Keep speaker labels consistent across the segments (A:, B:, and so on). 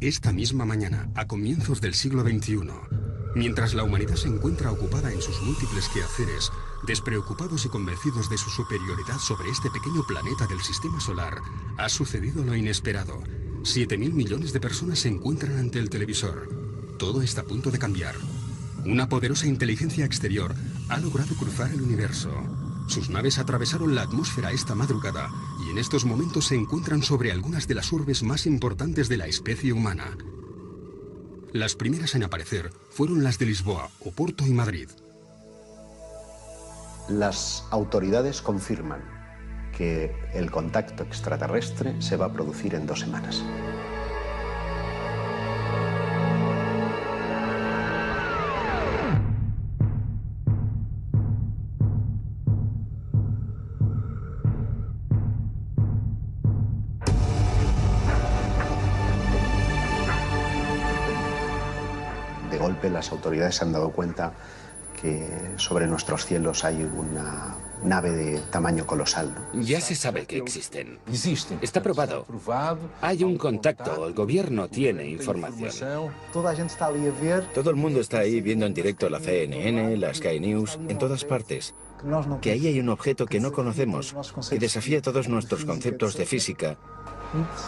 A: Esta misma mañana, a comienzos del siglo XXI, mientras la humanidad se encuentra ocupada en sus múltiples quehaceres, despreocupados y convencidos de su superioridad sobre este pequeño planeta del sistema solar, ha sucedido lo inesperado. 7.000 millones de personas se encuentran ante el televisor. Todo está a punto de cambiar. Una poderosa inteligencia exterior ha logrado cruzar el universo. Sus naves atravesaron la atmósfera esta madrugada y en estos momentos se encuentran sobre algunas de las urbes más importantes de la especie humana. Las primeras en aparecer fueron las de Lisboa, Oporto y Madrid.
B: Las autoridades confirman que el contacto extraterrestre se va a producir en 2 semanas. De golpe las autoridades se han dado cuenta que sobre nuestros cielos hay una nave de tamaño colosal, ¿no?
C: Ya se sabe que existen. Está probado. Hay un contacto, el gobierno tiene información.
D: Todo el mundo está ahí viendo en directo la CNN, la Sky News, en todas partes. Que ahí hay un objeto que no conocemos, que desafía todos nuestros conceptos de física.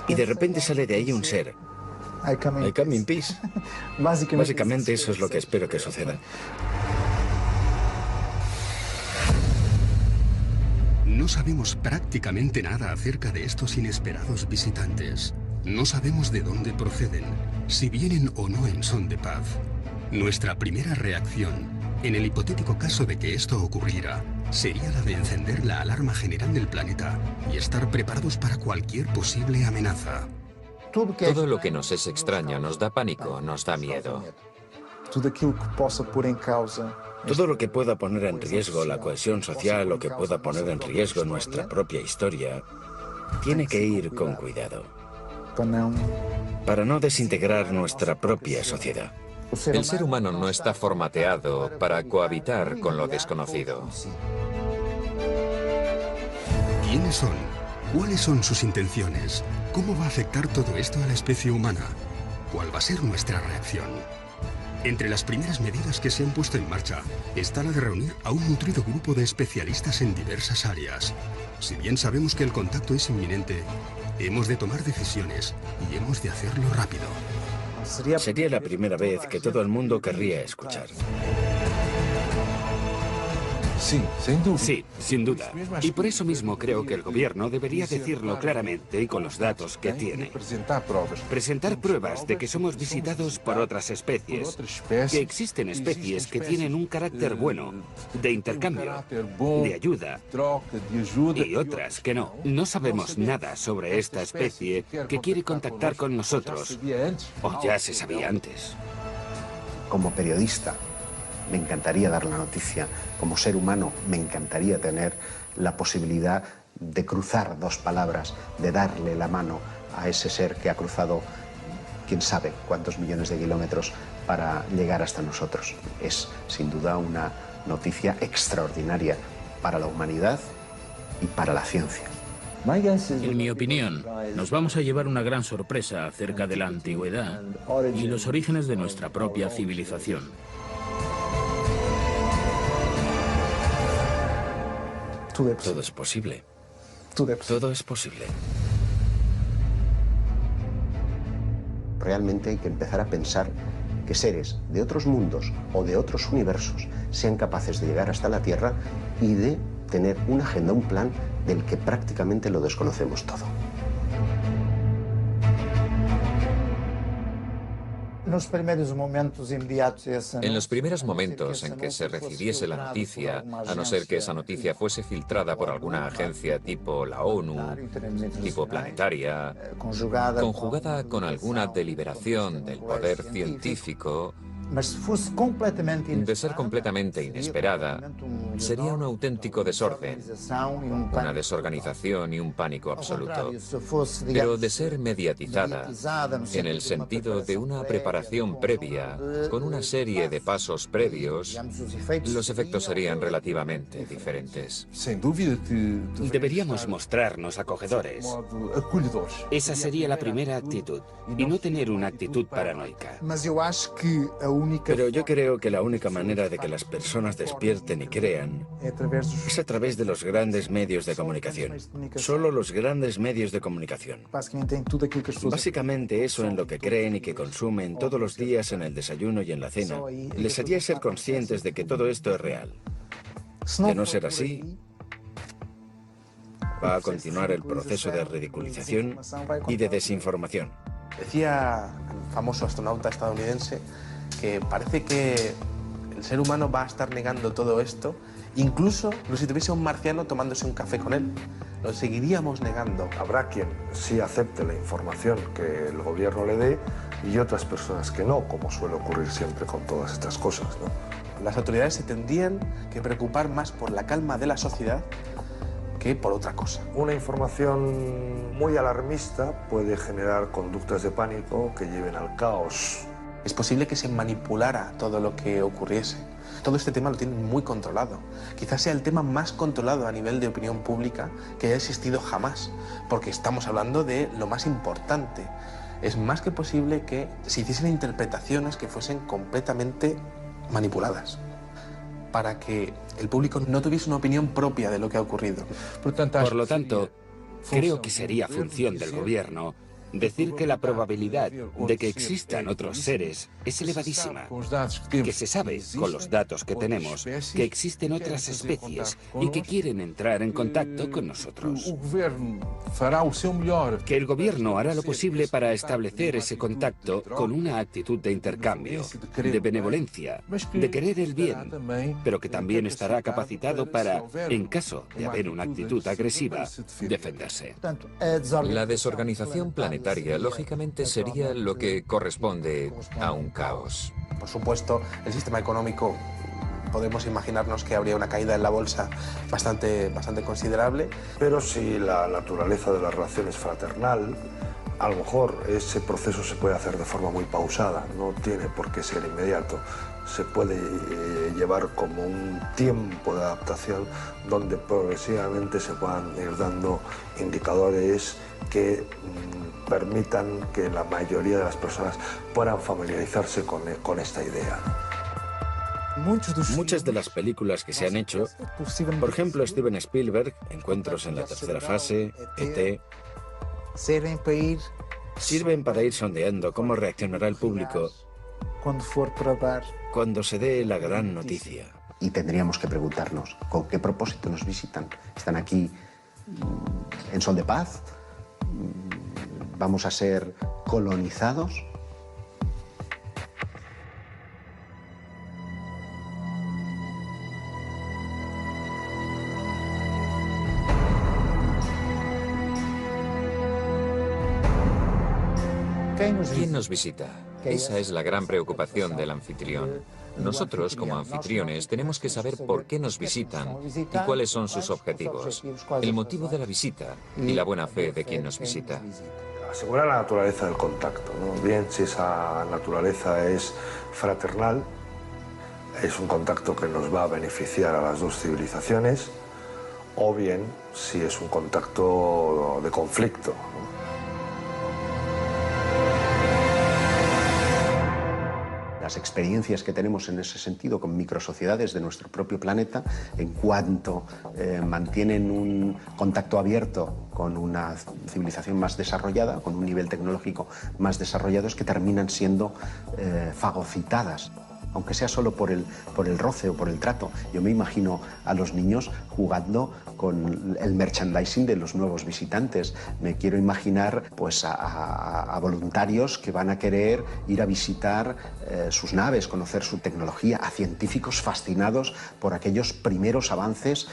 D: Y de repente sale de ahí un ser. I come in peace. Básicamente eso es lo que espero que suceda.
A: No sabemos prácticamente nada acerca de estos inesperados visitantes. No sabemos de dónde proceden, si vienen o no en son de paz. Nuestra primera reacción, en el hipotético caso de que esto ocurriera, sería la de encender la alarma general del planeta y estar preparados para cualquier posible amenaza.
E: Todo lo que nos es extraño nos da pánico, nos da miedo.
D: Todo lo que pueda poner en riesgo la cohesión social o que pueda poner en riesgo nuestra propia historia, tiene que ir con cuidado. Para no desintegrar nuestra propia sociedad.
E: El ser humano no está formateado para cohabitar con lo desconocido.
A: ¿Quiénes son? ¿Cuáles son sus intenciones? ¿Cómo va a afectar todo esto a la especie humana? ¿Cuál va a ser nuestra reacción? Entre las primeras medidas que se han puesto en marcha está la de reunir a un nutrido grupo de especialistas en diversas áreas. Si bien sabemos que el contacto es inminente, hemos de tomar decisiones y hemos de hacerlo rápido.
D: Sería la primera vez que todo el mundo querría escuchar.
C: Sí, sin duda. Y por eso mismo creo que el gobierno debería decirlo claramente y con los datos que tiene. Presentar pruebas de que somos visitados por otras especies, que existen especies que tienen un carácter bueno, de intercambio, de ayuda, y otras que no. No sabemos nada sobre esta especie que quiere contactar con nosotros, o ya se sabía antes.
B: Como periodista, me encantaría dar la noticia. Como ser humano, me encantaría tener la posibilidad de cruzar 2 palabras, de darle la mano a ese ser que ha cruzado quién sabe cuántos millones de kilómetros para llegar hasta nosotros. Es, sin duda, una noticia extraordinaria para la humanidad y para la ciencia.
F: En mi opinión, nos vamos a llevar una gran sorpresa acerca de la antigüedad y los orígenes de nuestra propia civilización.
D: Todo es posible. Todo es posible.
B: Realmente hay que empezar a pensar que seres de otros mundos o de otros universos sean capaces de llegar hasta la Tierra y de tener una agenda, un plan del que prácticamente lo desconocemos todo.
E: En los primeros momentos en que se recibiese la noticia, a no ser que esa noticia fuese filtrada por alguna agencia tipo la ONU, tipo planetaria, conjugada con alguna deliberación del poder científico, De ser completamente inesperada, sería un auténtico desorden, una desorganización y un pánico absoluto. Pero de ser mediatizada, en el sentido de una preparación previa, con una serie de pasos previos, los efectos serían relativamente diferentes.
C: Deberíamos mostrarnos acogedores. Esa sería la primera actitud, y no tener una actitud paranoica.
D: Pero yo creo que la única manera de que las personas despierten y crean es a través de los grandes medios de comunicación. Solo los grandes medios de comunicación. Básicamente eso en lo que creen y que consumen todos los días en el desayuno y en la cena, les haría ser conscientes de que todo esto es real. De no ser así, va a continuar el proceso de ridiculización y de desinformación.
G: Decía el famoso astronauta estadounidense que parece que el ser humano va a estar negando todo esto, incluso si tuviese un marciano tomándose un café con él. Lo seguiríamos negando.
H: Habrá quien sí acepte la información que el gobierno le dé y otras personas que no, como suele ocurrir siempre con todas estas cosas, ¿no?
G: Las autoridades se tendrían que preocupar más por la calma de la sociedad que por otra cosa.
H: Una información muy alarmista puede generar conductas de pánico que lleven al caos.
G: Es posible que se manipulara todo lo que ocurriese. Todo este tema lo tienen muy controlado. Quizás sea el tema más controlado a nivel de opinión pública que haya existido jamás, porque estamos hablando de lo más importante. Es más que posible que se hiciesen interpretaciones que fuesen completamente manipuladas, para que el público no tuviese una opinión propia de lo que ha ocurrido.
C: Por lo tanto, creo que sería función del gobierno decir que la probabilidad de que existan otros seres es elevadísima, que se sabe, con los datos que tenemos, que existen otras especies y que quieren entrar en contacto con nosotros. Que el gobierno hará lo posible para establecer ese contacto con una actitud de intercambio, de benevolencia, de querer el bien, pero que también estará capacitado para, en caso de haber una actitud agresiva, defenderse.
E: La desorganización planetaria lógicamente sería lo que corresponde a un caos.
G: Por supuesto, el sistema económico, podemos imaginarnos que habría una caída en la bolsa bastante considerable.
H: Pero si la naturaleza de la relación es fraternal, a lo mejor ese proceso se puede hacer de forma muy pausada, no tiene por qué ser inmediato. Se puede llevar como un tiempo de adaptación donde progresivamente se puedan ir dando indicadores que permitan que la mayoría de las personas puedan familiarizarse con esta idea.
D: Muchas de las películas que se han hecho, por ejemplo Steven Spielberg, Encuentros en la tercera fase, E.T., sirven para ir sondeando cómo reaccionará el público cuando se dé la gran noticia.
B: Y tendríamos que preguntarnos, ¿con qué propósito nos visitan? ¿Están aquí en son de paz? ¿Vamos a ser colonizados?
E: ¿Quién nos visita? Esa es la gran preocupación del anfitrión. Nosotros, como anfitriones, tenemos que saber por qué nos visitan y cuáles son sus objetivos, el motivo de la visita y la buena fe de quien nos visita.
H: Asegurar la naturaleza del contacto, ¿no? Bien, si esa naturaleza es fraternal, es un contacto que nos va a beneficiar a las dos civilizaciones, o bien si es un contacto de conflicto, ¿no?
B: Las experiencias que tenemos en ese sentido con microsociedades de nuestro propio planeta, en cuanto mantienen un contacto abierto con una civilización más desarrollada, con un nivel tecnológico más desarrollado, es que terminan siendo fagocitadas, aunque sea solo por el roce o por el trato. Yo me imagino a los niños jugando con el merchandising de los nuevos visitantes. Me quiero imaginar pues, a voluntarios que van a querer ir a visitar sus naves, conocer su tecnología, a científicos fascinados por aquellos primeros avances,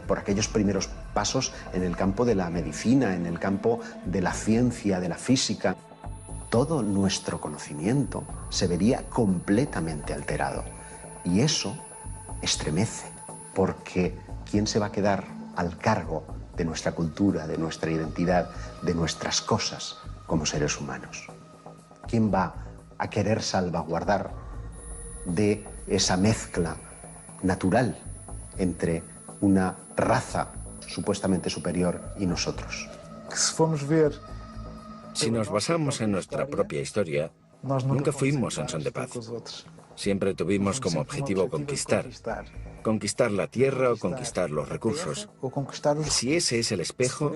B: por aquellos primeros pasos en el campo de la medicina, en el campo de la ciencia, de la física. todo nuestro conocimiento se vería completamente alterado. Y eso estremece, porque ¿quién se va a quedar al cargo de nuestra cultura, de nuestra identidad, de nuestras cosas como seres humanos? ¿Quién va a querer salvaguardar de esa mezcla natural entre una raza supuestamente superior y nosotros?
D: Si nos basamos en nuestra propia historia, nunca fuimos en son de paz. Siempre tuvimos como objetivo conquistar. Conquistar la tierra o conquistar los recursos. Si ese es el espejo,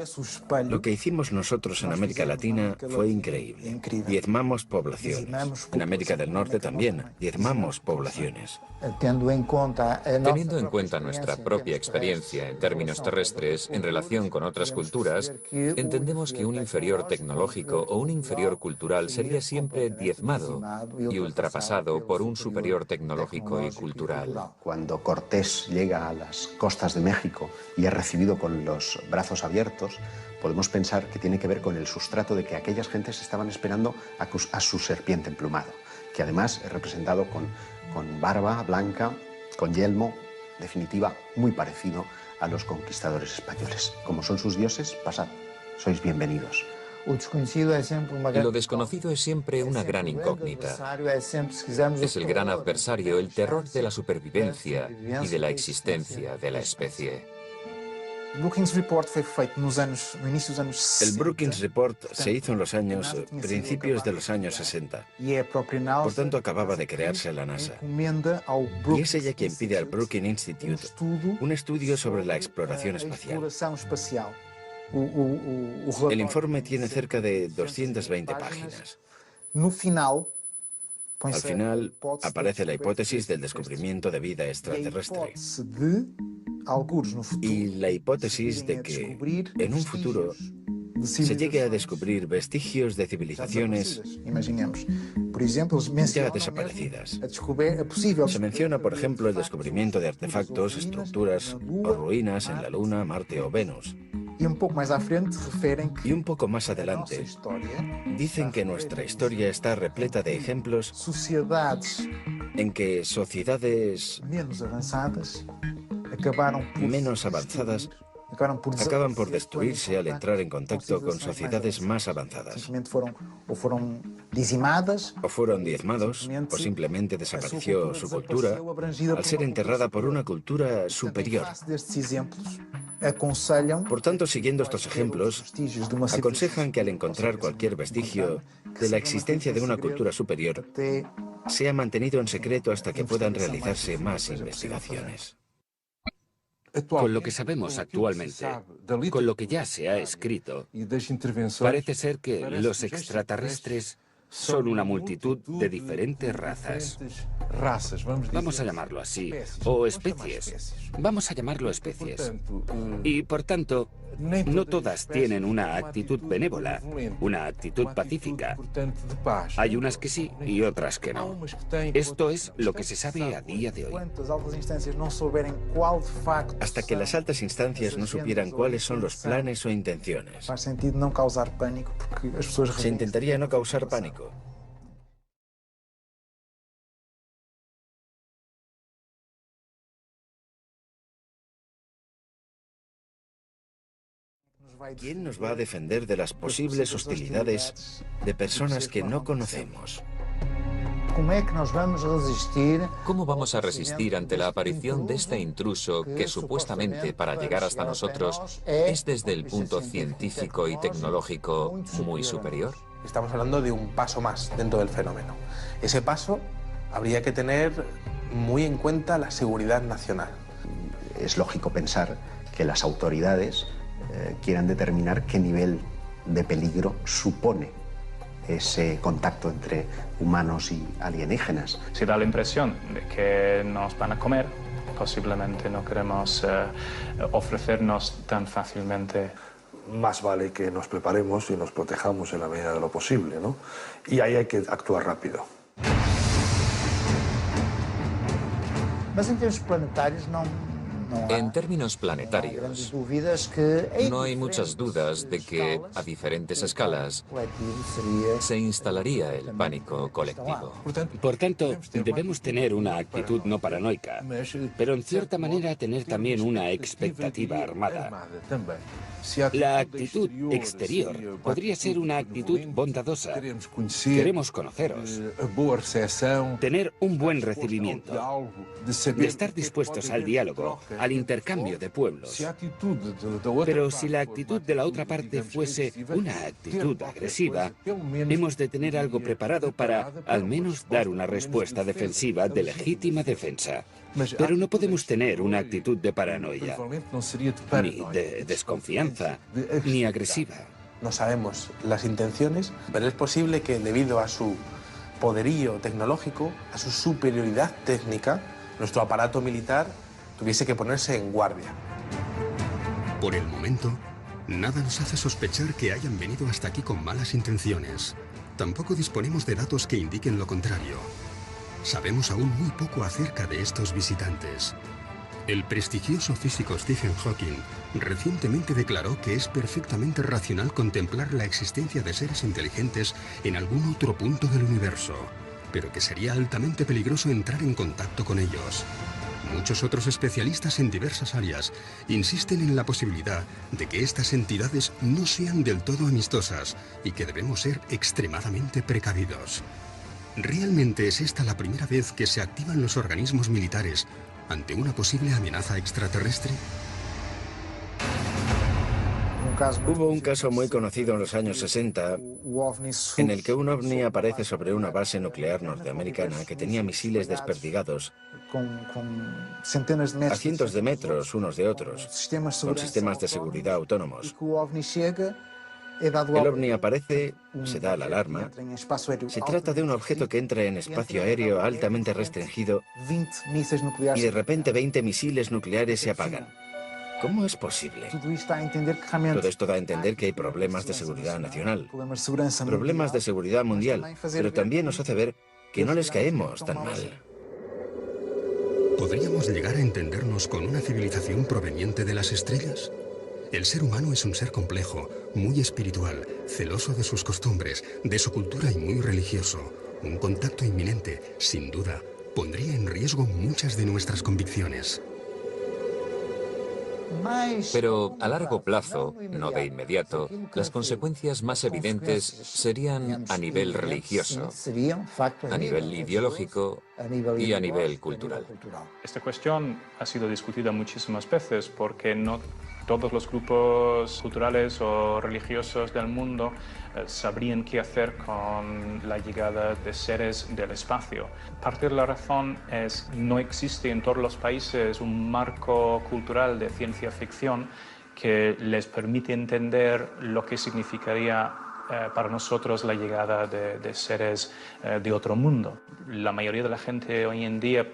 D: lo que hicimos nosotros en América Latina fue increíble. Diezmamos poblaciones. En América del Norte también, diezmamos poblaciones.
E: Teniendo en cuenta nuestra propia experiencia en términos terrestres en relación con otras culturas, entendemos que un inferior tecnológico o un inferior cultural sería siempre diezmado y ultrapasado por un superior tecnológico y cultural.
B: Cuando Cortés llega a las costas de México y es recibido con los brazos abiertos, podemos pensar que tiene que ver con el sustrato de que aquellas gentes estaban esperando a su serpiente emplumado, que además es representado con barba blanca, con yelmo, en definitiva, muy parecido a los conquistadores españoles. Como son sus dioses, pasad, sois bienvenidos.
E: Lo desconocido es siempre una gran incógnita. Es el gran adversario, el terror de la supervivencia y de la existencia de la especie.
D: El Brookings Report se hizo en los principios de los años 60. Por tanto, acababa de crearse la NASA. Y es ella quien pide al Brookings Institute un estudio sobre la exploración espacial. El informe tiene cerca de 220 páginas. Al final aparece la hipótesis del descubrimiento de vida extraterrestre y la hipótesis de que en un futuro se llegue a descubrir vestigios de civilizaciones ya desaparecidas. Se menciona, por ejemplo, el descubrimiento de artefactos, estructuras o ruinas en la Luna, Marte o Venus. Y un poco más adelante, dicen que nuestra historia está repleta de ejemplos en que sociedades menos avanzadas acaban por destruirse al entrar en contacto con sociedades más avanzadas. O fueron diezmados, o simplemente desapareció su cultura al ser enterrada por una cultura superior. Por tanto, siguiendo estos ejemplos, aconsejan que al encontrar cualquier vestigio de la existencia de una cultura superior, sea mantenido en secreto hasta que puedan realizarse más investigaciones.
C: Con lo que sabemos actualmente, con lo que ya se ha escrito, parece ser que los extraterrestres son una multitud de diferentes razas. Vamos a llamarlo así, o especies. Vamos a llamarlo especies. Y por tanto, no todas tienen una actitud benévola, una actitud pacífica. Hay unas que sí y otras que no. Esto es lo que se sabe a día de hoy.
D: Hasta que las altas instancias no supieran cuáles son los planes o intenciones. Se intentaría no causar pánico. ¿Quién nos va a defender de las posibles hostilidades de personas que no conocemos?
E: ¿Cómo vamos a resistir ante la aparición de este intruso que supuestamente para llegar hasta nosotros es desde el punto científico y tecnológico muy superior?
G: Estamos hablando de un paso más dentro del fenómeno. Ese paso habría que tener muy en cuenta la seguridad nacional.
B: Es lógico pensar que las autoridades quieran determinar qué nivel de peligro supone ese contacto entre humanos y alienígenas.
I: Si da la impresión de que nos van a comer, posiblemente no queremos ofrecernos tan fácilmente.
H: Más vale que nos preparemos y nos protejamos en la medida de lo posible, ¿no? Y ahí hay que actuar rápido.
E: En términos planetarios, no hay muchas dudas de que a diferentes escalas se instalaría el pánico colectivo.
C: Por tanto, debemos tener una actitud no paranoica, pero en cierta manera tener también una expectativa armada. La actitud exterior podría ser una actitud bondadosa. Queremos conoceros, tener un buen recibimiento, de estar dispuestos al diálogo, al intercambio de pueblos. Pero si la actitud de la otra parte fuese una actitud agresiva, hemos de tener algo preparado para, al menos, dar una respuesta defensiva de legítima defensa. Pero no podemos tener una actitud de paranoia, ni de desconfianza, ni agresiva.
G: No sabemos las intenciones, pero es posible que debido a su poderío tecnológico, a su superioridad técnica, nuestro aparato militar tuviese que ponerse en guardia.
A: Por el momento, nada nos hace sospechar que hayan venido hasta aquí con malas intenciones. Tampoco disponemos de datos que indiquen lo contrario. Sabemos aún muy poco acerca de estos visitantes. El prestigioso físico Stephen Hawking recientemente declaró que es perfectamente racional contemplar la existencia de seres inteligentes en algún otro punto del universo, pero que sería altamente peligroso entrar en contacto con ellos. Muchos otros especialistas en diversas áreas insisten en la posibilidad de que estas entidades no sean del todo amistosas y que debemos ser extremadamente precavidos. ¿Realmente es esta la primera vez que se activan los organismos militares ante una posible amenaza extraterrestre?
D: Hubo un caso muy conocido en los años 60 en el que un ovni aparece sobre una base nuclear norteamericana que tenía misiles desperdigados a cientos de metros unos de otros, con sistemas de seguridad autónomos. El ovni aparece, se da la alarma. Se trata de un objeto que entra en espacio aéreo altamente restringido y de repente 20 misiles nucleares se apagan. ¿Cómo es posible? Todo esto da a entender que hay problemas de seguridad nacional, problemas de seguridad mundial, pero también nos hace ver que no les caemos tan mal.
A: ¿Podríamos llegar a entendernos con una civilización proveniente de las estrellas? El ser humano es un ser complejo, muy espiritual, celoso de sus costumbres, de su cultura y muy religioso. Un contacto inminente, sin duda, pondría en riesgo muchas de nuestras convicciones.
E: Pero a largo plazo, no de inmediato, las consecuencias más evidentes serían a nivel religioso, a nivel ideológico y a nivel cultural.
I: Esta cuestión ha sido discutida muchísimas veces porque no todos los grupos culturales o religiosos del mundo sabrían qué hacer con la llegada de seres del espacio. Parte de la razón es que no existe en todos los países un marco cultural de ciencia ficción que les permite entender lo que significaría para nosotros la llegada de seres de otro mundo. La mayoría de la gente hoy en día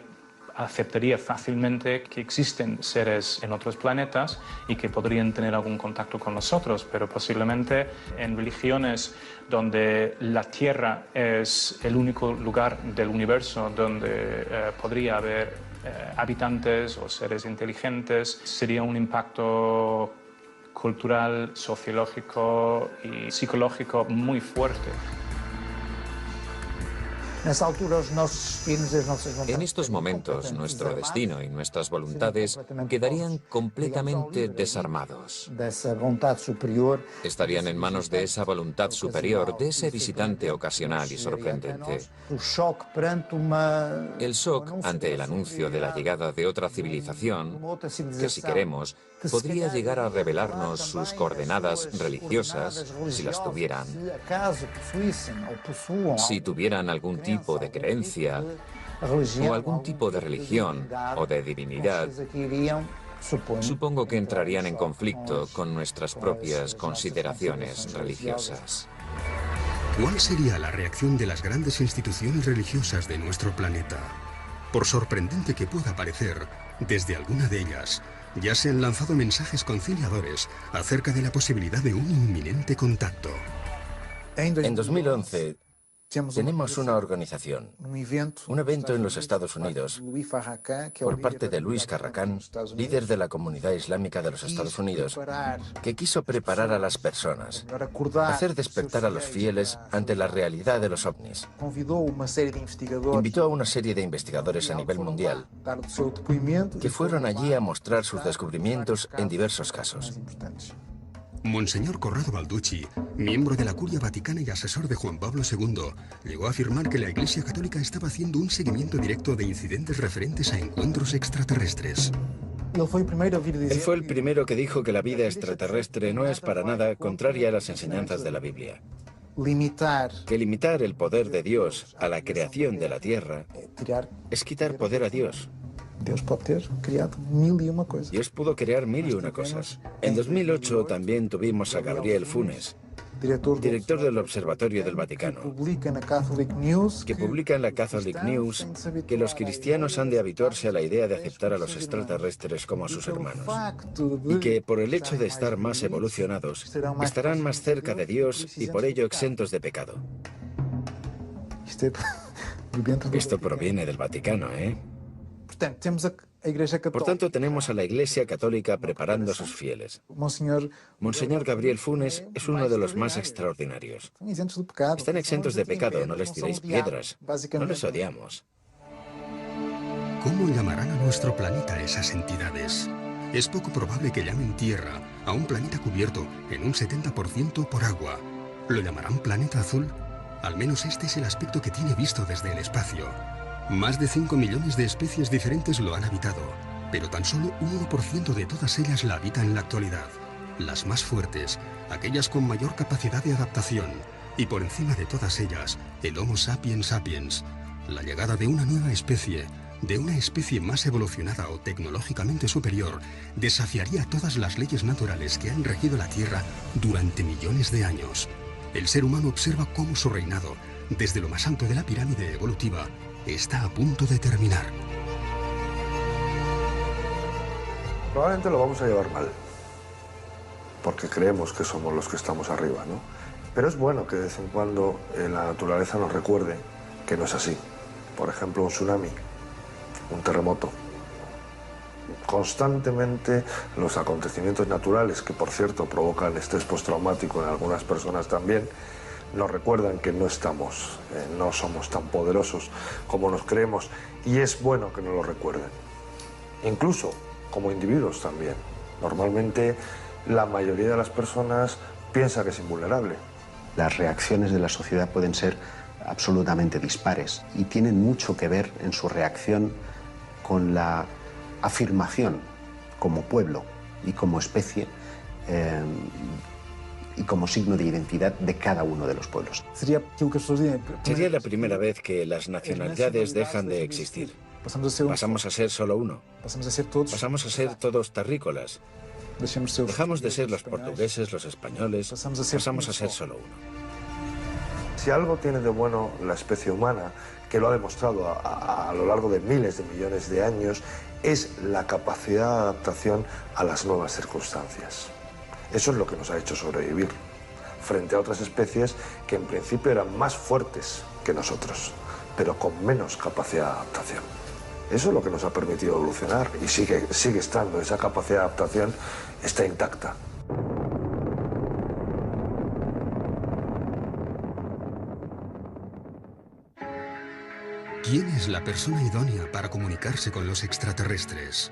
I: aceptaría fácilmente que existen seres en otros planetas y que podrían tener algún contacto con nosotros, pero posiblemente en religiones donde la Tierra es el único lugar del universo donde podría haber habitantes o seres inteligentes, sería un impacto cultural, sociológico y psicológico muy fuerte.
E: En estos momentos, nuestro destino y nuestras voluntades quedarían completamente desarmados. Estarían en manos de esa voluntad superior, de ese visitante ocasional y sorprendente. El shock ante el anuncio de la llegada de otra civilización, que si queremos, podría llegar a revelarnos sus coordenadas religiosas, si las tuvieran. Si tuvieran algún tipo de creencia, o algún tipo de religión o de divinidad, supongo que entrarían en conflicto con nuestras propias consideraciones religiosas.
A: ¿Cuál sería la reacción de las grandes instituciones religiosas de nuestro planeta? Por sorprendente que pueda parecer, desde alguna de ellas ya se han lanzado mensajes conciliadores acerca de la posibilidad de un inminente contacto.
D: En 2011, Tenemos una organización, un evento en los Estados Unidos, por parte de Luis Farrakhan, líder de la comunidad islámica de los Estados Unidos, que quiso preparar a las personas, hacer despertar a los fieles ante la realidad de los ovnis. Invitó a una serie de investigadores a nivel mundial que fueron allí a mostrar sus descubrimientos en diversos casos.
A: Monseñor Corrado Balducci, miembro de la Curia Vaticana y asesor de Juan Pablo II, llegó a afirmar que la Iglesia Católica estaba haciendo un seguimiento directo de incidentes referentes a encuentros extraterrestres.
D: Él fue el primero que dijo que la vida extraterrestre no es para nada contraria a las enseñanzas de la Biblia. Que limitar el poder de Dios a la creación de la Tierra es quitar poder a Dios. Dios pudo crear mil y una cosas. En 2008 también tuvimos a Gabriel Funes, director del Observatorio del Vaticano, que publica en la Catholic News que los cristianos han de habituarse a la idea de aceptar a los extraterrestres como a sus hermanos, y que por el hecho de estar más evolucionados, estarán más cerca de Dios y por ello exentos de pecado. Esto proviene del Vaticano, ¿eh? Por tanto, tenemos a la Iglesia Católica preparando a sus fieles. Monseñor Gabriel Funes es uno de los más extraordinarios. Están exentos de pecado, no les tiréis piedras, no les odiamos.
A: ¿Cómo llamarán a nuestro planeta esas entidades? Es poco probable que llamen Tierra a un planeta cubierto en un 70% por agua. ¿Lo llamarán planeta azul? Al menos este es el aspecto que tiene visto desde el espacio. Más de 5 millones de especies diferentes lo han habitado, pero tan solo un 1% de todas ellas la habita en la actualidad. Las más fuertes, aquellas con mayor capacidad de adaptación, y por encima de todas ellas, el Homo sapiens sapiens. La llegada de una nueva especie, de una especie más evolucionada o tecnológicamente superior, desafiaría todas las leyes naturales que han regido la Tierra durante millones de años. El ser humano observa cómo su reinado, desde lo más alto de la pirámide evolutiva, está a punto de terminar.
H: Probablemente lo vamos a llevar mal, porque creemos que somos los que estamos arriba, ¿no? Pero es bueno que de vez en cuando la naturaleza nos recuerde que no es así. Por ejemplo, un tsunami, un terremoto. Constantemente los acontecimientos naturales, que por cierto provocan estrés postraumático en algunas personas también, nos recuerdan que no somos tan poderosos como nos creemos, y es bueno que nos lo recuerden. Incluso como individuos también. Normalmente la mayoría de las personas piensa que es invulnerable.
B: Las reacciones de la sociedad pueden ser absolutamente dispares y tienen mucho que ver en su reacción con la afirmación como pueblo y como especie y como signo de identidad de cada uno de los pueblos.
D: Sería la primera vez que las nacionalidades dejan de existir. Pasamos a ser solo uno. Pasamos a ser todos terrícolas. Dejamos de ser los portugueses, los españoles. Pasamos a ser solo uno.
H: Si algo tiene de bueno la especie humana, que lo ha demostrado a lo largo de miles de millones de años, es la capacidad de adaptación a las nuevas circunstancias. Eso es lo que nos ha hecho sobrevivir frente a otras especies que en principio eran más fuertes que nosotros, pero con menos capacidad de adaptación. Eso es lo que nos ha permitido evolucionar y sigue estando, esa capacidad de adaptación está intacta.
A: ¿Quién es la persona idónea para comunicarse con los extraterrestres?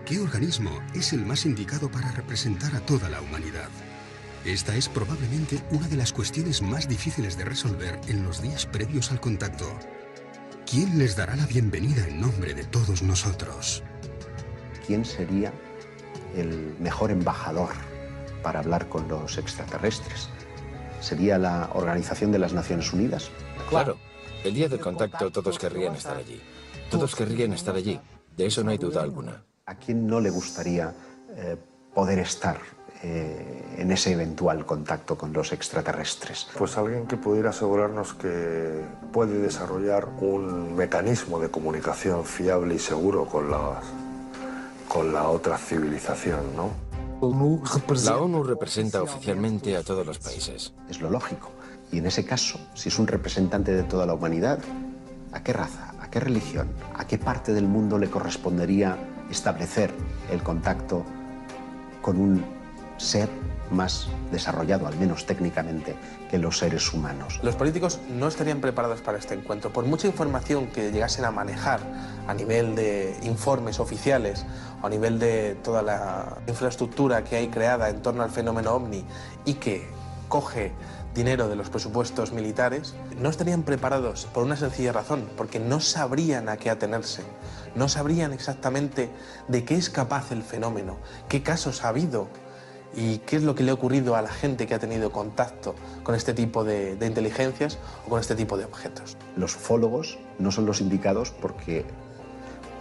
A: ¿Qué organismo es el más indicado para representar a toda la humanidad? Esta es probablemente una de las cuestiones más difíciles de resolver en los días previos al contacto. ¿Quién les dará la bienvenida en nombre de todos nosotros?
B: ¿Quién sería el mejor embajador para hablar con los extraterrestres? ¿Sería la Organización de las Naciones Unidas?
D: Claro. El día del contacto todos querrían estar allí. Todos querrían estar allí. De eso no hay duda alguna.
B: ¿A quién no le gustaría poder estar en ese eventual contacto con los extraterrestres?
H: Pues alguien que pudiera asegurarnos que puede desarrollar un mecanismo de comunicación fiable y seguro con la otra civilización, ¿no?
D: La ONU representa oficialmente a todos los países.
B: Es lo lógico. Y en ese caso, si es un representante de toda la humanidad, ¿a qué raza, a qué religión, a qué parte del mundo le correspondería establecer el contacto con un ser más desarrollado, al menos técnicamente, que los seres humanos?
G: Los políticos no estarían preparados para este encuentro. Por mucha información que llegasen a manejar a nivel de informes oficiales o a nivel de toda la infraestructura que hay creada en torno al fenómeno OVNI y que coge dinero de los presupuestos militares, no estarían preparados por una sencilla razón, porque no sabrían a qué atenerse, no sabrían exactamente de qué es capaz el fenómeno, qué casos ha habido y qué es lo que le ha ocurrido a la gente que ha tenido contacto con este tipo de inteligencias o con este tipo de objetos.
B: Los ufólogos no son los indicados porque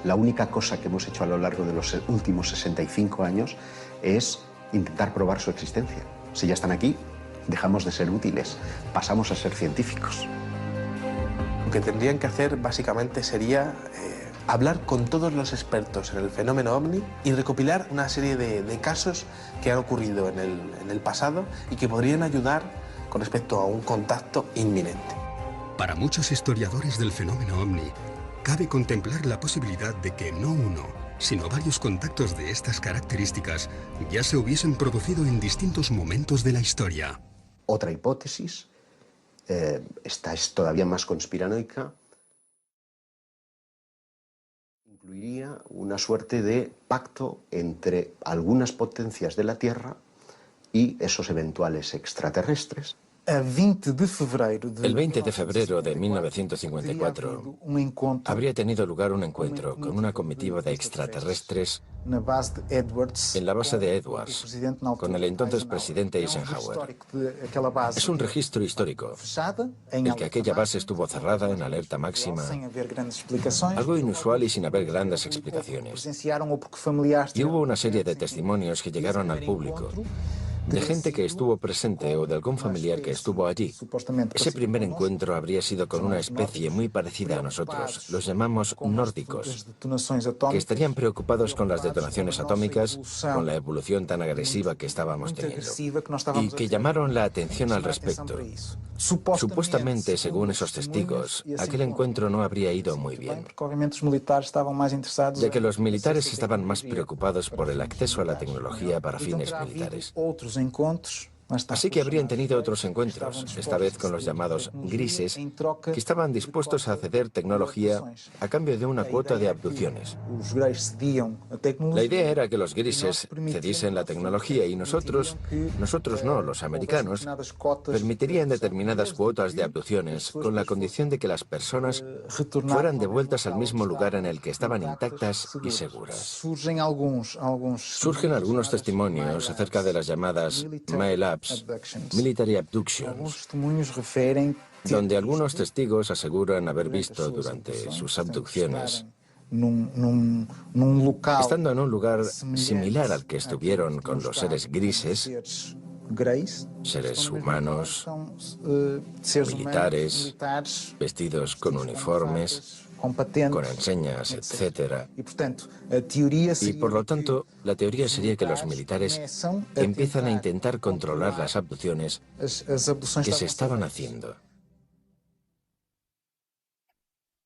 B: la única cosa que hemos hecho a lo largo de los últimos 65 años es intentar probar su existencia. Si ya están aquí, dejamos de ser útiles, pasamos a ser científicos.
G: Lo que tendrían que hacer básicamente sería hablar con todos los expertos en el fenómeno OVNI y recopilar una serie de casos que han ocurrido en el pasado y que podrían ayudar con respecto a un contacto inminente.
A: Para muchos historiadores del fenómeno OVNI, cabe contemplar la posibilidad de que no uno, sino varios contactos de estas características ya se hubiesen producido en distintos momentos de la historia.
B: Otra hipótesis, esta es todavía más conspiranoica, incluiría una suerte de pacto entre algunas potencias de la Tierra y esos eventuales extraterrestres.
D: El 20 de febrero de 1954 habría tenido lugar un encuentro con una comitiva de extraterrestres en la base de Edwards, con el entonces presidente Eisenhower. Es un registro histórico, el que aquella base estuvo cerrada en alerta máxima, algo inusual y sin haber grandes explicaciones. Y hubo una serie de testimonios que llegaron al público, de gente que estuvo presente o de algún familiar que estuvo allí. Ese primer encuentro habría sido con una especie muy parecida a nosotros, los llamamos nórdicos, que estarían preocupados con las detonaciones atómicas, con la evolución tan agresiva que estábamos teniendo, y que llamaron la atención al respecto. Supuestamente, según esos testigos, aquel encuentro no habría ido muy bien, ya que los militares estaban más preocupados por el acceso a la tecnología para fines militares. Así que habrían tenido otros encuentros, esta vez con los llamados grises, que estaban dispuestos a ceder tecnología a cambio de una cuota de abducciones. La idea era que los grises cediesen la tecnología y nosotros no, los americanos, permitirían determinadas cuotas de abducciones con la condición de que las personas fueran devueltas al mismo lugar en el que estaban intactas y seguras. Surgen algunos testimonios acerca de las llamadas MILABs, Military Abductions, donde algunos testigos aseguran haber visto durante sus abducciones, estando en un lugar similar al que estuvieron con los seres grises, seres humanos, militares, vestidos con uniformes, con enseñas, etc. Y por lo tanto, la teoría sería que los militares empiezan a intentar controlar las abducciones que se estaban haciendo.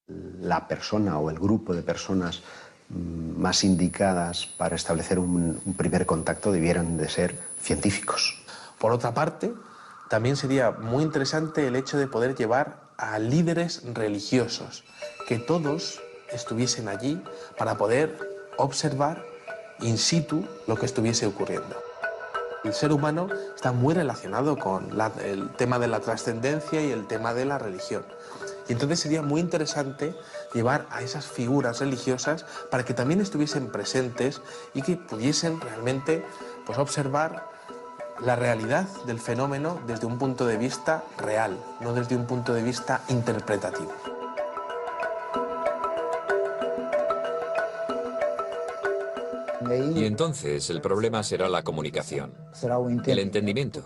B: La persona o el grupo de personas más indicadas para establecer un primer contacto debieran de ser científicos.
G: Por otra parte, también sería muy interesante el hecho de poder llevar a líderes religiosos, que todos estuviesen allí para poder observar in situ lo que estuviese ocurriendo. El ser humano está muy relacionado con el tema de la trascendencia y el tema de la religión. Y entonces sería muy interesante llevar a esas figuras religiosas para que también estuviesen presentes y que pudiesen realmente observar la realidad del fenómeno desde un punto de vista real, no desde un punto de vista interpretativo.
E: Y entonces el problema será la comunicación, el entendimiento.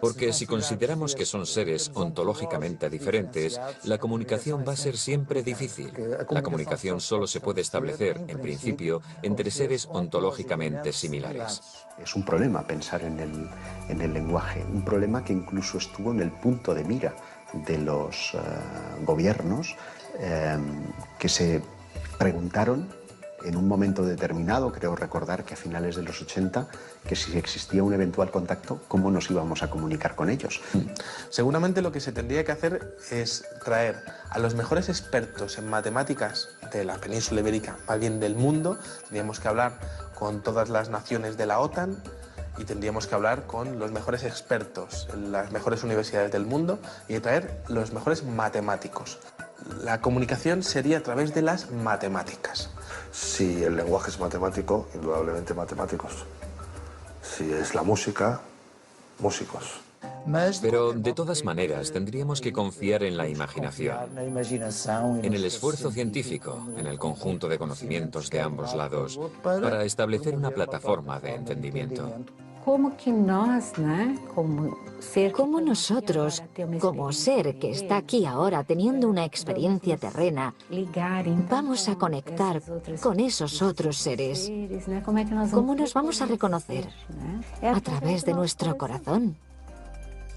E: Porque si consideramos que son seres ontológicamente diferentes, la comunicación va a ser siempre difícil. La comunicación solo se puede establecer, en principio, entre seres ontológicamente similares.
B: Es un problema pensar en el lenguaje, un problema que incluso estuvo en el punto de mira de los gobiernos que se preguntaron en un momento determinado, creo recordar que a finales de los 80, que si existía un eventual contacto, ¿cómo nos íbamos a comunicar con ellos?
G: Seguramente lo que se tendría que hacer es traer a los mejores expertos en matemáticas de la península ibérica, más bien del mundo. Tendríamos que hablar con todas las naciones de la OTAN y tendríamos que hablar con los mejores expertos en las mejores universidades del mundo y traer los mejores matemáticos. La comunicación sería a través de las matemáticas.
H: Si el lenguaje es matemático, indudablemente matemáticos. Si es la música, músicos.
E: Pero de todas maneras tendríamos que confiar en la imaginación, en el esfuerzo científico, en el conjunto de conocimientos de ambos lados, para establecer una plataforma de entendimiento.
J: ¿Cómo nosotros, como ser que está aquí ahora teniendo una experiencia terrena, vamos a conectar con esos otros seres? ¿Cómo nos vamos a reconocer? A través de nuestro corazón.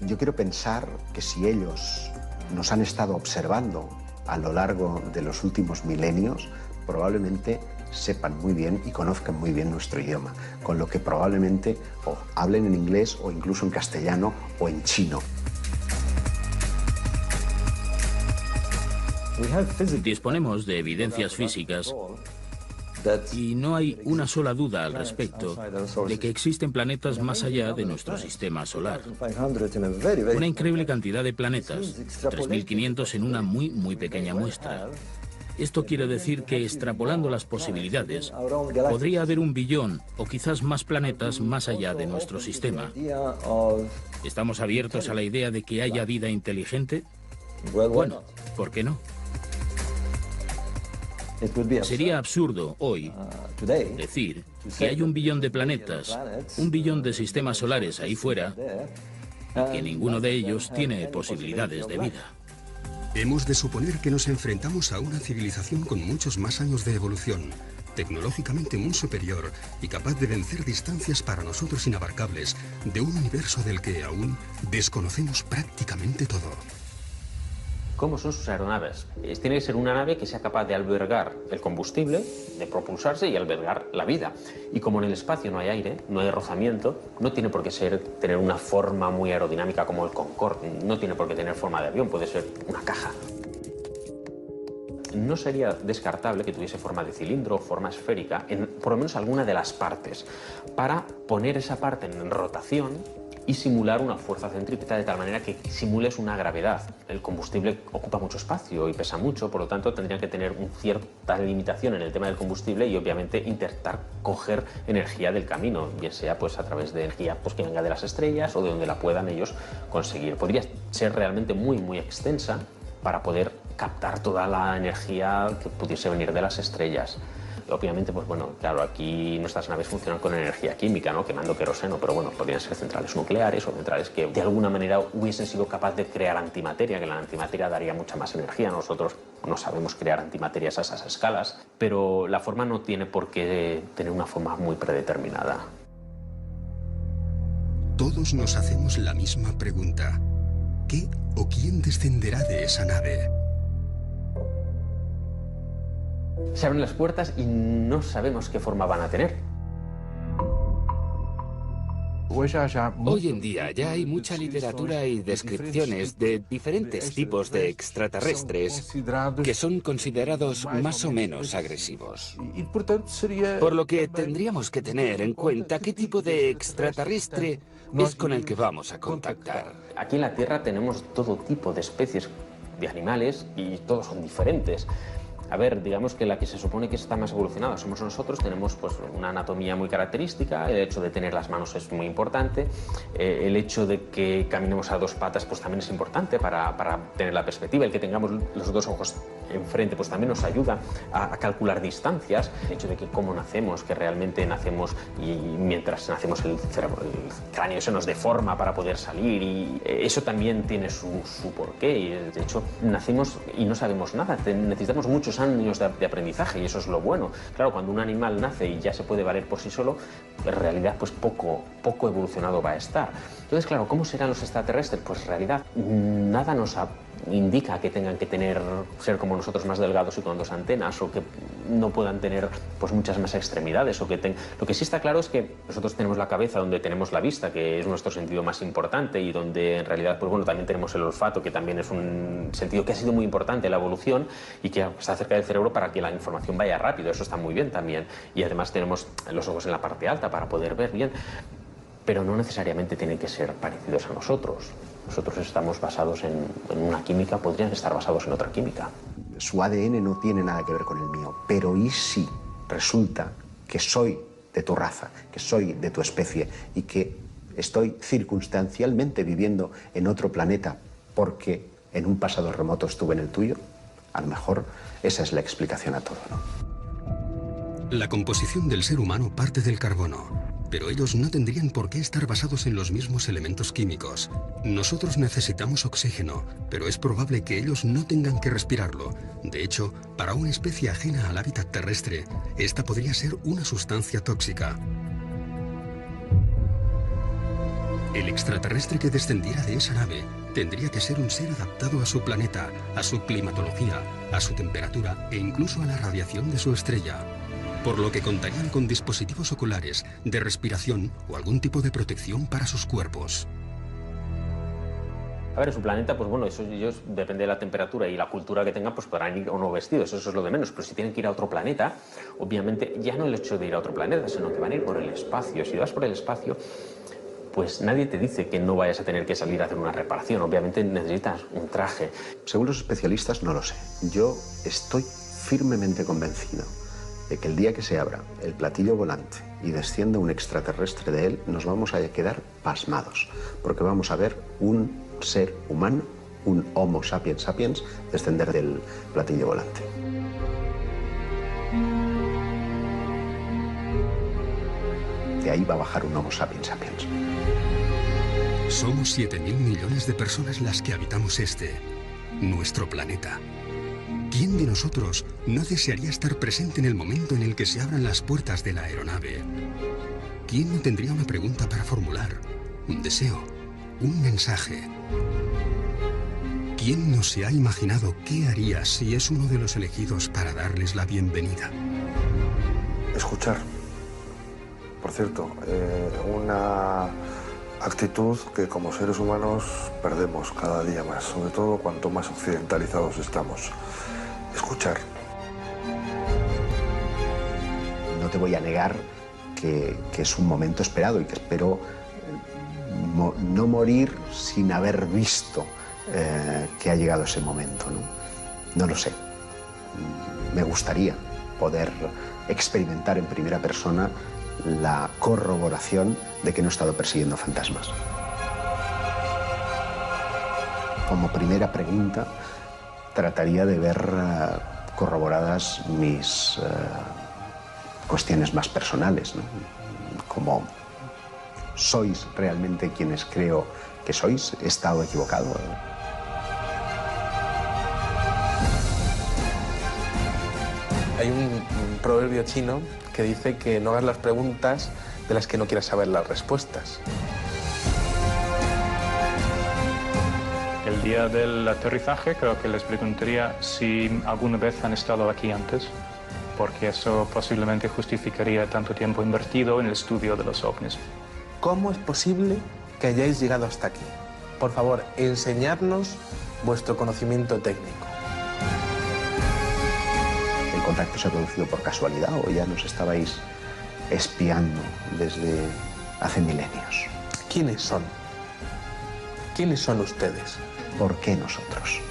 B: Yo quiero pensar que si ellos nos han estado observando a lo largo de los últimos milenios, probablemente sepan muy bien y conozcan muy bien nuestro idioma, con lo que probablemente o hablen en inglés o incluso en castellano o en chino.
F: Disponemos de evidencias físicas y no hay una sola duda al respecto de que existen planetas más allá de nuestro sistema solar. Una increíble cantidad de planetas, 3.500 en una muy pequeña muestra. Esto quiere decir que, extrapolando las posibilidades, podría haber 1 billón o quizás más planetas más allá de nuestro sistema. ¿Estamos abiertos a la idea de que haya vida inteligente? Bueno, ¿por qué no? Sería absurdo hoy decir que hay 1 billón de planetas, 1 billón de sistemas solares ahí fuera y que ninguno de ellos tiene posibilidades de vida.
A: Hemos de suponer que nos enfrentamos a una civilización con muchos más años de evolución, tecnológicamente muy superior y capaz de vencer distancias para nosotros inabarcables de un universo del que aún desconocemos prácticamente todo.
K: ¿Cómo son sus aeronaves? Tiene que ser una nave que sea capaz de albergar el combustible, de propulsarse y albergar la vida. Y como en el espacio no hay aire, no hay rozamiento, no tiene por qué tener una forma muy aerodinámica como el Concorde, no tiene por qué tener forma de avión, puede ser una caja. No sería descartable que tuviese forma de cilindro o forma esférica, en por lo menos alguna de las partes, para poner esa parte en rotación y simular una fuerza centrípeta de tal manera que simules una gravedad. El combustible ocupa mucho espacio y pesa mucho, por lo tanto tendrían que tener una cierta limitación en el tema del combustible y obviamente intentar coger energía del camino, bien sea pues a través de energía pues, que venga de las estrellas o de donde la puedan ellos conseguir. Podría ser realmente muy extensa para poder captar toda la energía que pudiese venir de las estrellas. Obviamente, pues bueno, claro, aquí nuestras naves funcionan con energía química, ¿no? Quemando queroseno, pero bueno, podrían ser centrales nucleares o centrales que de alguna manera hubiesen sido capaces de crear antimateria, que la antimateria daría mucha más energía. Nosotros no sabemos crear antimaterias a esas escalas, pero la forma no tiene por qué tener una forma muy predeterminada.
A: Todos nos hacemos la misma pregunta. ¿Qué o quién descenderá de esa nave?
K: Se abren las puertas y no sabemos qué forma van a tener.
C: Hoy en día ya hay mucha literatura y descripciones de diferentes tipos de extraterrestres que son considerados más o menos agresivos. Por lo que tendríamos que tener en cuenta qué tipo de extraterrestre es con el que vamos a contactar.
K: Aquí en la Tierra tenemos todo tipo de especies de animales y todos son diferentes. a ver, digamos que la que se supone que está más evolucionada somos nosotros, tenemos pues una anatomía muy característica, el hecho de tener las manos es muy importante, el hecho de que caminemos a dos patas pues también es importante para tener la perspectiva, el que tengamos los dos ojos enfrente pues también nos ayuda a calcular distancias, el hecho de que cómo nacemos, que realmente nacemos y mientras nacemos el cráneo se nos deforma para poder salir y eso también tiene su porqué y de hecho nacemos y no sabemos nada, necesitamos muchos años de aprendizaje y eso es lo bueno. Claro, cuando un animal nace y ya se puede valer por sí solo, en realidad pues poco evolucionado va a estar. Entonces, claro, ¿cómo serán los extraterrestres? Pues en realidad nada nos indica que tengan que ser como nosotros más delgados y con dos antenas o que no puedan tener pues muchas más extremidades o que lo que sí está claro es que nosotros tenemos la cabeza donde tenemos la vista, que es nuestro sentido más importante y donde en realidad pues bueno, también tenemos el olfato, que también es un sentido que ha sido muy importante en la evolución y que está cerca del cerebro para que la información vaya rápido, eso está muy bien también y además tenemos los ojos en la parte alta para poder ver bien, pero no necesariamente tienen que ser parecidos a nosotros. Nosotros estamos basados en una química, podrían estar basados en otra química.
B: Su ADN no tiene nada que ver con el mío, pero ¿y si resulta que soy de tu raza, que soy de tu especie y que estoy circunstancialmente viviendo en otro planeta porque en un pasado remoto estuve en el tuyo? A lo mejor esa es la explicación a todo, ¿no?
A: La composición del ser humano parte del carbono. Pero ellos no tendrían por qué estar basados en los mismos elementos químicos. Nosotros necesitamos oxígeno, pero es probable que ellos no tengan que respirarlo. De hecho, para una especie ajena al hábitat terrestre, esta podría ser una sustancia tóxica. El extraterrestre que descendiera de esa nave tendría que ser un ser adaptado a su planeta, a su climatología, a su temperatura e incluso a la radiación de su estrella. Por lo que contarían con dispositivos oculares, de respiración o algún tipo de protección para sus cuerpos.
K: A ver, en su planeta, pues bueno, eso ellos, depende de la temperatura y la cultura que tengan, pues podrán ir o no vestidos, eso es lo de menos. Pero si tienen que ir a otro planeta, obviamente ya no el hecho de ir a otro planeta, sino que van a ir por el espacio. Si vas por el espacio, pues nadie te dice que no vayas a tener que salir a hacer una reparación. Obviamente necesitas un traje.
B: Según los especialistas, no lo sé. Yo estoy firmemente convencido de que el día que se abra el platillo volante y descienda un extraterrestre de él, nos vamos a quedar pasmados, porque vamos a ver un ser humano, un Homo sapiens sapiens, descender del platillo volante. De ahí va a bajar un Homo sapiens sapiens.
A: Somos 7.000 millones de personas las que habitamos nuestro planeta. ¿Quién de nosotros no desearía estar presente en el momento en el que se abran las puertas de la aeronave? ¿Quién no tendría una pregunta para formular? Un deseo, un mensaje. ¿Quién no se ha imaginado qué haría si es uno de los elegidos para darles la bienvenida?
H: Escuchar. Por cierto, una actitud que como seres humanos perdemos cada día más, sobre todo cuanto más occidentalizados estamos. Escuchar.
B: No te voy a negar que es un momento esperado y que espero no morir sin haber visto que ha llegado ese momento, ¿no? No lo sé. Me gustaría poder experimentar en primera persona la corroboración de que no he estado persiguiendo fantasmas. Como primera pregunta, trataría de ver corroboradas mis cuestiones más personales, ¿no? Como, ¿sois realmente quienes creo que sois? ¿He estado equivocado?
G: Hay un proverbio chino que dice que no hagas las preguntas de las que no quieras saber las respuestas.
I: El día del aterrizaje creo que les preguntaría si alguna vez han estado aquí antes, porque eso posiblemente justificaría tanto tiempo invertido en el estudio de los ovnis.
G: ¿Cómo es posible que hayáis llegado hasta aquí? Por favor, enseñadnos vuestro conocimiento técnico.
B: ¿El contacto se ha producido por casualidad o ya nos estabais espiando desde hace milenios?
G: ¿Quiénes son? ¿Quiénes son ustedes?
B: ¿Por qué nosotros?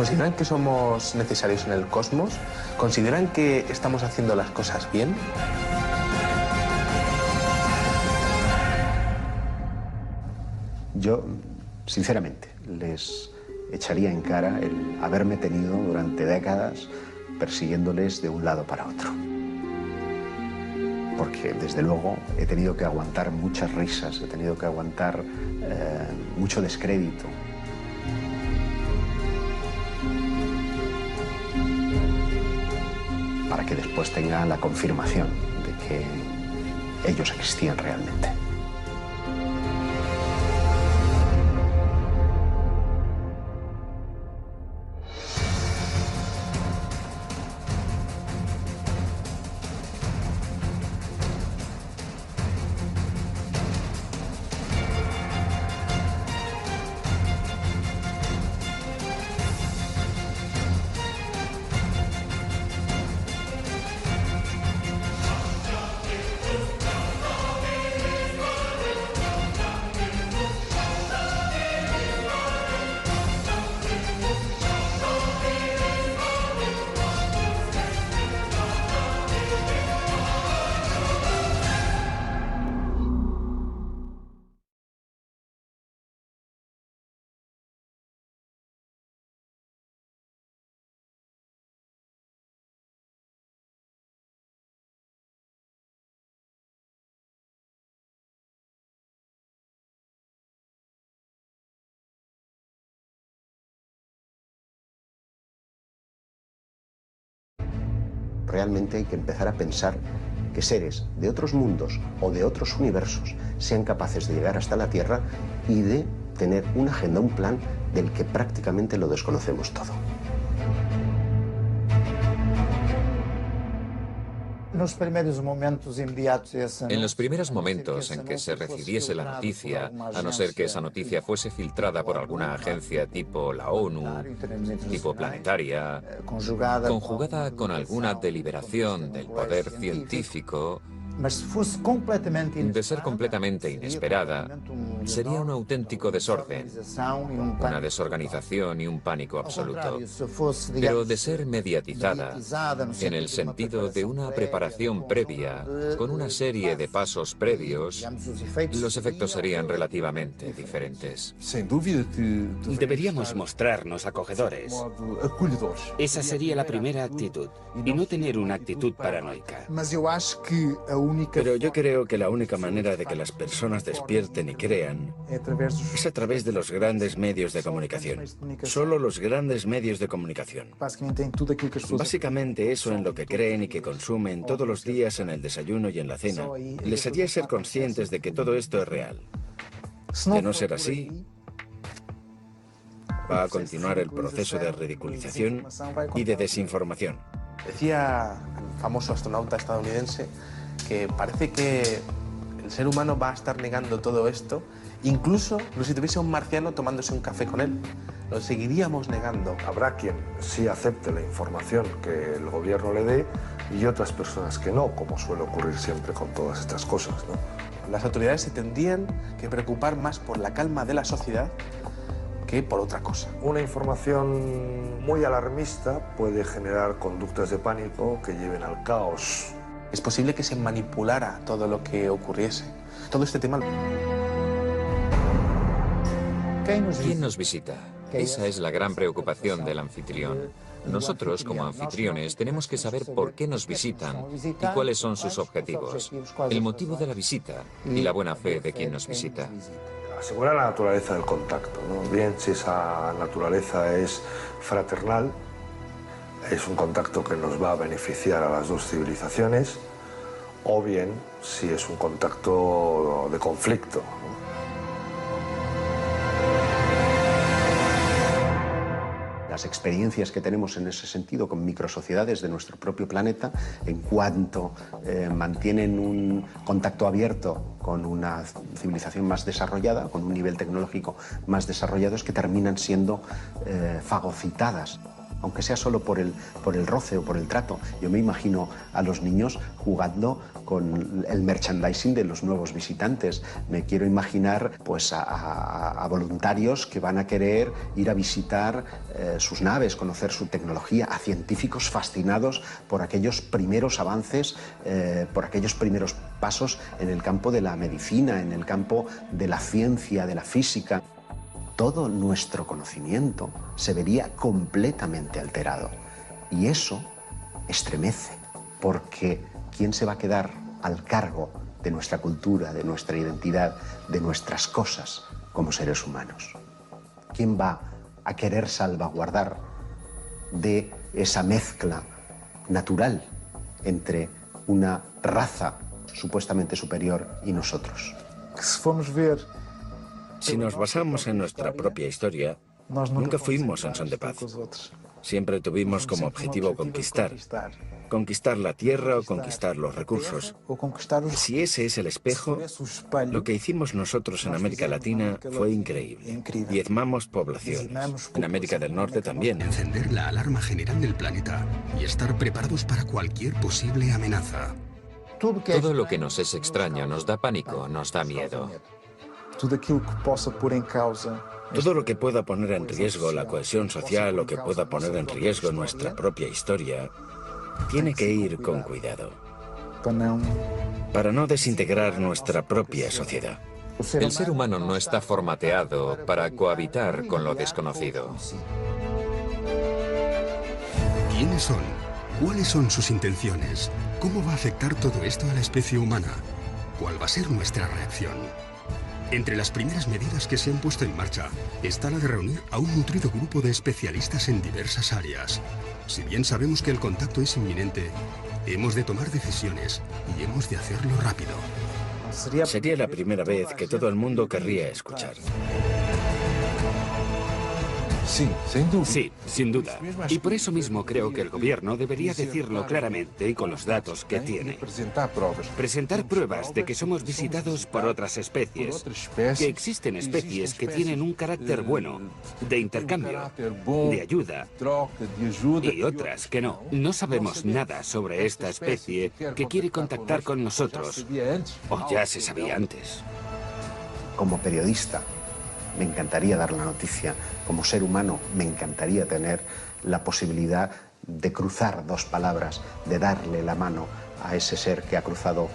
G: ¿Consideran que somos necesarios en el cosmos? ¿Consideran que estamos haciendo las cosas bien?
B: Yo, sinceramente, les echaría en cara el haberme tenido durante décadas persiguiéndoles de un lado para otro. Porque, desde luego, he tenido que aguantar muchas risas, he tenido que aguantar mucho descrédito. Para que después tengan la confirmación de que ellos existían realmente. Realmente hay que empezar a pensar que seres de otros mundos o de otros universos sean capaces de llegar hasta la Tierra y de tener una agenda, un plan del que prácticamente lo desconocemos todo.
E: En los primeros momentos en que se recibiese la noticia, a no ser que esa noticia fuese filtrada por alguna agencia tipo la ONU, tipo planetaria, conjugada con alguna deliberación del poder científico, de ser completamente inesperada, sería un auténtico desorden, una desorganización y un pánico absoluto. Pero de ser mediatizada, en el sentido de una preparación previa, con una serie de pasos previos, los efectos serían relativamente diferentes.
C: Deberíamos mostrarnos acogedores. Esa sería la primera actitud, y no tener una actitud paranoica.
D: Pero yo creo que la única manera de que las personas despierten y crean es a través de los grandes medios de comunicación. Solo los grandes medios de comunicación. Básicamente eso en lo que creen y que consumen todos los días en el desayuno y en la cena. Les haría ser conscientes de que todo esto es real. De no ser así, va a continuar el proceso de ridiculización y de desinformación.
G: Decía el famoso astronauta estadounidense que parece que el ser humano va a estar negando todo esto, incluso si tuviese un marciano tomándose un café con él. Lo seguiríamos negando.
H: Habrá quien sí acepte la información que el gobierno le dé y otras personas que no, como suele ocurrir siempre con todas estas cosas, ¿no?
G: Las autoridades se tendrían que preocupar más por la calma de la sociedad que por otra cosa.
H: Una información muy alarmista puede generar conductas de pánico que lleven al caos.
G: Es posible que se manipulara todo lo que ocurriese. Todo este tema...
E: ¿Quién nos visita? Esa es la gran preocupación del anfitrión. Nosotros, como anfitriones, tenemos que saber por qué nos visitan y cuáles son sus objetivos, el motivo de la visita y la buena fe de quien nos visita.
H: Asegurar la naturaleza del contacto, ¿no? Bien si esa naturaleza es fraternal, es un contacto que nos va a beneficiar a las dos civilizaciones, o bien si es un contacto de conflicto, ¿no?
B: Las experiencias que tenemos en ese sentido con microsociedades de nuestro propio planeta, en cuanto mantienen un contacto abierto con una civilización más desarrollada, con un nivel tecnológico más desarrollado, es que terminan siendo fagocitadas. aunque sea solo por el roce o por el trato. Yo me imagino a los niños jugando con el merchandising de los nuevos visitantes. Me quiero imaginar pues, a voluntarios que van a querer ir a visitar sus naves, conocer su tecnología, a científicos fascinados por aquellos primeros avances, por aquellos primeros pasos en el campo de la medicina, en el campo de la ciencia, de la física. Todo nuestro conocimiento se vería completamente alterado. Y eso estremece, porque ¿quién se va a quedar al cargo de nuestra cultura, de nuestra identidad, de nuestras cosas como seres humanos? ¿Quién va a querer salvaguardar de esa mezcla natural entre una raza supuestamente superior y nosotros?
D: Si nos basamos en nuestra propia historia, nunca fuimos en son de paz. Siempre tuvimos como objetivo conquistar. Conquistar la tierra o conquistar los recursos. Si ese es el espejo, lo que hicimos nosotros en América Latina fue increíble. Diezmamos poblaciones. En América del Norte también.
A: Encender la alarma general del planeta y estar preparados para cualquier posible amenaza.
E: Todo lo que nos es extraño nos da pánico, nos da miedo.
D: Todo lo que pueda poner en riesgo la cohesión social o que pueda poner en riesgo nuestra propia historia, tiene que ir con cuidado, para no desintegrar nuestra propia sociedad.
E: El ser humano no está formateado para cohabitar con lo desconocido.
A: ¿Quiénes son? ¿Cuáles son sus intenciones? ¿Cómo va a afectar todo esto a la especie humana? ¿Cuál va a ser nuestra reacción? Entre las primeras medidas que se han puesto en marcha está la de reunir a un nutrido grupo de especialistas en diversas áreas. Si bien sabemos que el contacto es inminente, hemos de tomar decisiones y hemos de hacerlo rápido.
D: Sería la primera vez que todo el mundo querría escuchar.
C: Sí, sin duda. Y por eso mismo creo que el gobierno debería decirlo claramente y con los datos que tiene. Presentar pruebas de que somos visitados por otras especies, que existen especies que tienen un carácter bueno, de intercambio, de ayuda, y otras que no. No sabemos nada sobre esta especie que quiere contactar con nosotros, o ya se sabía antes.
B: Como periodista, me encantaría dar la noticia. Como ser humano, me encantaría tener la posibilidad de cruzar dos palabras, de darle la mano a ese ser que ha cruzado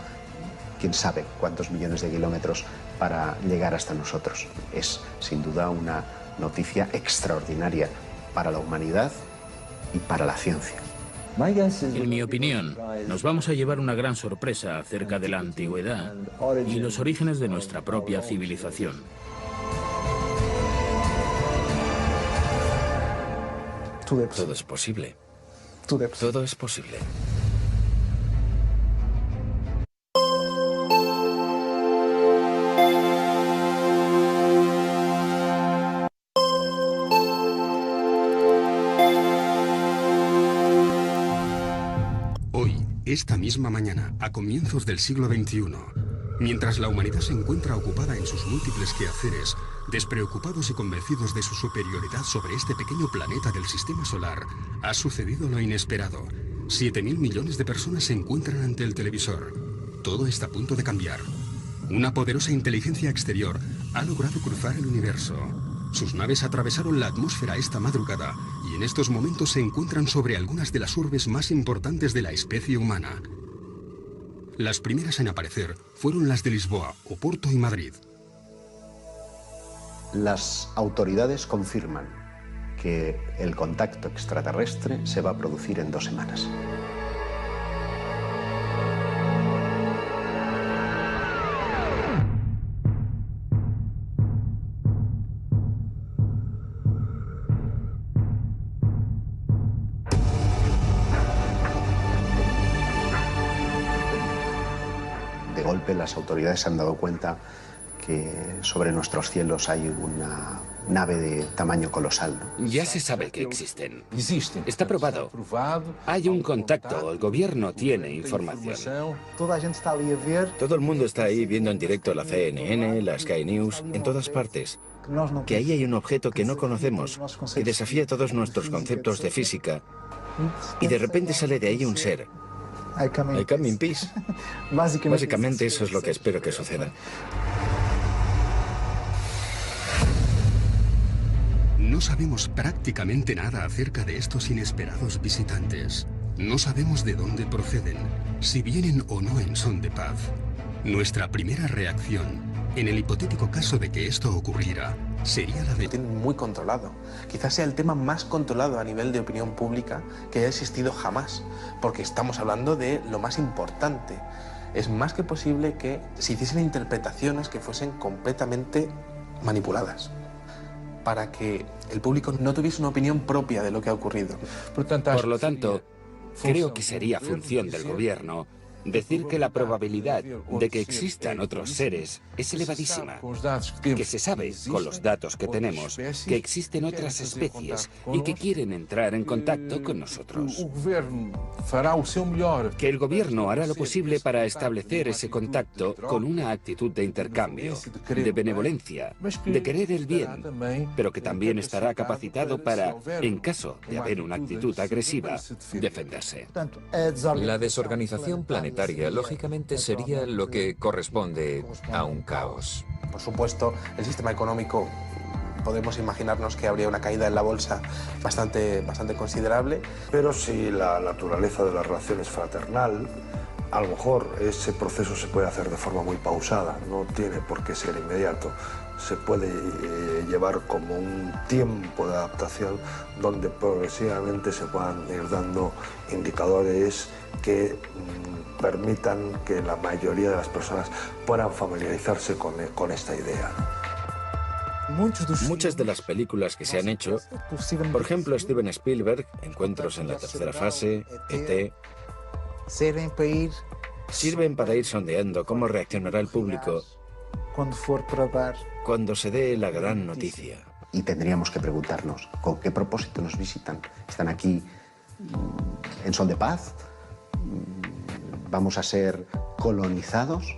B: quién sabe cuántos millones de kilómetros para llegar hasta nosotros. Es, sin duda, una noticia extraordinaria para la humanidad y para la ciencia.
F: En mi opinión, nos vamos a llevar una gran sorpresa acerca de la antigüedad y los orígenes de nuestra propia civilización.
D: Todo es posible. Todo es posible.
A: Hoy, esta misma mañana, a comienzos del siglo XXI, mientras la humanidad se encuentra ocupada en sus múltiples quehaceres, despreocupados y convencidos de su superioridad sobre este pequeño planeta del sistema solar, ha sucedido lo inesperado. 7.000 millones de personas se encuentran ante el televisor. Todo está a punto de cambiar. Una poderosa inteligencia exterior ha logrado cruzar el universo. Sus naves atravesaron la atmósfera esta madrugada y en estos momentos se encuentran sobre algunas de las urbes más importantes de la especie humana. Las primeras en aparecer fueron las de Lisboa, Oporto y Madrid.
B: Las autoridades confirman que el contacto extraterrestre se va a producir en 2 semanas. De golpe las autoridades se han dado cuenta que sobre nuestros cielos hay una nave de tamaño colosal, ¿no?
C: Ya se sabe que existen. Está probado. Hay un contacto, el gobierno tiene información.
D: Todo el mundo está ahí viendo en directo la CNN, la Sky News, en todas partes. que ahí hay un objeto que no conocemos, que desafía todos nuestros conceptos de física, y de repente sale de ahí un ser. I come in peace. Básicamente eso es lo que espero que suceda.
A: No sabemos prácticamente nada acerca de estos inesperados visitantes. No sabemos de dónde proceden, si vienen o no en son de paz. Nuestra primera reacción, en el hipotético caso de que esto ocurriera, sería la de...
G: Lo tienen muy controlado. Quizás sea el tema más controlado a nivel de opinión pública que haya existido jamás, porque estamos hablando de lo más importante. Es más que posible que se hiciesen interpretaciones que fuesen completamente manipuladas, para que el público no tuviese una opinión propia de lo que ha ocurrido.
C: Por lo tanto, creo que sería función del gobierno decir que la probabilidad de que existan otros seres es elevadísima, que se sabe, con los datos que tenemos, que existen otras especies y que quieren entrar en contacto con nosotros. Que el gobierno hará lo posible para establecer ese contacto con una actitud de intercambio, de benevolencia, de querer el bien, pero que también estará capacitado para, en caso de haber una actitud agresiva, defenderse.
E: La desorganización planetaria lógicamente sería lo que corresponde a un caos.
G: Por supuesto, el sistema económico, podemos imaginarnos que habría una caída en la bolsa bastante considerable.
H: Pero si la naturaleza de la relación es fraternal, a lo mejor ese proceso se puede hacer de forma muy pausada, no tiene por qué ser inmediato. Se puede llevar como un tiempo de adaptación donde progresivamente se puedan ir dando indicadores que permitan que la mayoría de las personas puedan familiarizarse con esta idea.
D: Muchas de las películas que se han hecho, por ejemplo Steven Spielberg, Encuentros en la tercera fase, E.T., sirven para ir sondeando cómo reaccionará el público cuando se dé la gran noticia.
B: Y tendríamos que preguntarnos, ¿con qué propósito nos visitan? ¿Están aquí en son de paz? ¿Vamos a ser colonizados?